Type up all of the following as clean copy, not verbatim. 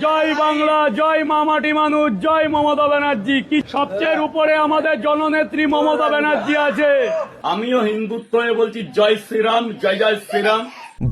জয় বাংলা, জয় মামাটি মানুষ, জয় মমতা ব্যানার্জি। কি সবচেয়ে উপরে আমাদের জননেত্রী মমতা ব্যানার্জি আছে। আমিও হিন্দুত্ব হয়ে বলছি জয় শ্রীরাম, জয় জয় শ্রীরাম।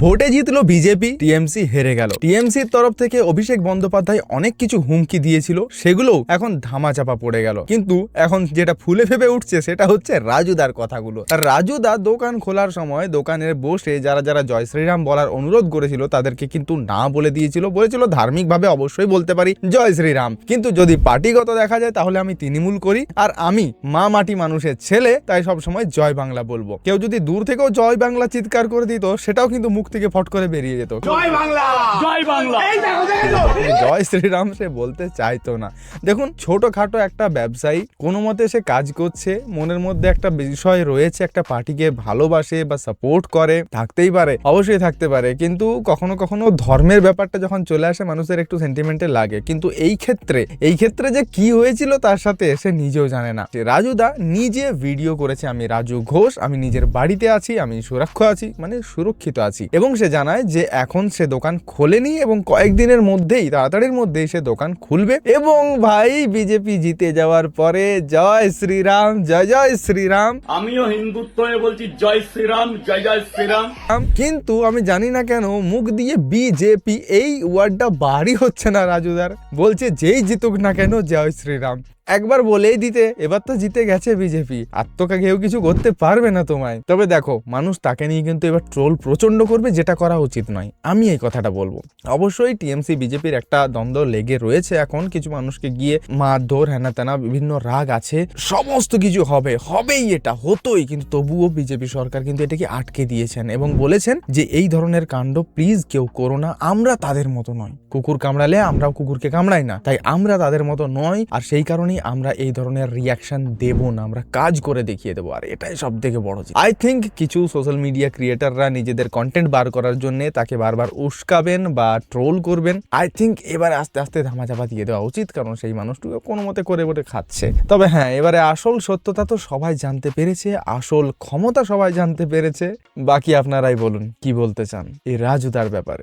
ভোটে জিতলো বিজেপি, টিএমসি হেরে গেল। টিএমসির তরফ থেকে অভিষেক বন্দ্যোপাধ্যায় অনেক কিছু হুমকি দিয়েছিল, সেগুলোও এখন ধামাচাপা পড়ে গেল। কিন্তু এখন যেটা ফুলে ফেপে উঠছে সেটা হচ্ছে রাজুদার কথাগুলো। আর রাজুদা দোকান খোলার সময় দোকানে বসে যারা যারা জয় শ্রীরাম বলার অনুরোধ করেছিল তাদেরকে কিন্তু না বলে দিয়েছিল। বলেছিল ধার্মিকভাবে অবশ্যই বলতে পারি জয় শ্রীরাম, কিন্তু যদি পার্টিগত দেখা যায় তাহলে আমি তৃণমূল করি, আর আমি মা মাটি মানুষের ছেলে, তাই সবসময় জয় বাংলা বলবো। কেউ যদি দূর থেকেও জয় বাংলা চিৎকার করে দিত সেটাও কিন্তু মুখ থেকে ফট করে বেরিয়ে যেত। জয় বাংলা, জয় বাংলা। জয় শ্রীরাম সে বলতে চাইতো না। দেখুন, ছোটখাটো একটা ব্যবসায়ী, কোনো মতে সে কাজ করছে, মনের মধ্যে একটা বিষয় রয়েছে, একটা পার্টিকে ভালোবাসে বা সাপোর্ট করে, থাকতেই পারে, অবশ্যই থাকতে পারে, কিন্তু কখনো কখনো ধর্মের ব্যাপারটা যখন চলে আসে মানুষের একটু সেন্টিমেন্টে লাগে। কিন্তু এই ক্ষেত্রে যে কি হয়েছিল তার সাথে সে নিজেও জানে না। রাজুদা নিজে ভিডিও করেছে, আমি রাজু ঘোষ, আমি নিজের বাড়িতে আছি, আমি সুরক্ষা আছি, মানে সুরক্ষিত আছি। এবং সে জানায় যে এখন সে দোকান খোলেনি এবং কয়েকদিনের মধ্যেই, তাড়াতাড়ির মধ্যেই সে দোকান খুলবে। এবং ভাই বিজেপি জিতে যাওয়ার পরে জয় শ্রীরাম, জয় জয় শ্রীরাম। আমিও হিন্দুত্ব হয়ে বলছি জয় শ্রীরাম, জয় জয় শ্রীরাম। কিন্তু আমি জানি না কেন মুখ দিয়ে বিজেপি এই ওয়ার্ডটা বাড়ি হচ্ছে না রাজুদার। বলছে যেই জিতুক না কেন জয় শ্রীরাম। একবার বলেই দিতে, এবার তো জিতে গেছে বিজেপি, আর তো কেউ কিছু করতে পারবে না তোমায়। তবে দেখো, মানুষ তাকে নিয়ে কিন্তু এবার ট্রোল প্রচন্ড করবে, যেটা করা উচিত নয়। আমি এই কথাটা বলবো। অবশ্যই টিএমসি বিজেপির একটা দ্বন্দ্ব লেগে রয়েছে এখন, কিছু মানুষকে গিয়ে মারধর হেনা তেনা বিভিন্ন রাগ আছে, সমস্ত কিছু হবেই, এটা হতোই। কিন্তু তবুও বিজেপি সরকার কিন্তু এটাকে আটকে দিয়েছেন এবং বলেছেন যে এই ধরনের কাণ্ড প্লিজ কেউ করো না, আমরা তাদের মতো নয়। কুকুর কামড়ালে আমরাও কুকুরকে কামড়াই না, তাই আমরা তাদের মতো নয়, আর সেই কারণে আমরা এই ধরনের রিয়াকশন দেব না, আমরা কাজ করে দেখিয়ে দেবো। আর এটাই সব থেকে বড় জিনিস। আই থিঙ্ক কিছু সোশ্যাল মিডিয়া ক্রিয়েটাররা নিজেদের কন্টেন্ট বার করার জন্য তাকে বারবার উস্কাবেন বা ট্রোল করবেন। আই থিঙ্ক এবারে আস্তে আস্তে ধামাচাপা দিয়ে দেওয়া উচিত, কারণ সেই মানুষটুকু কোনো মতে করে বলে খাচ্ছে। তবে হ্যাঁ, এবারে আসল সত্যতা তো সবাই জানতে পেরেছে, আসল ক্ষমতা সবাই জানতে পেরেছে। বাকি আপনারাই বলুন কি বলতে চান এই রাজুদার ব্যাপারে।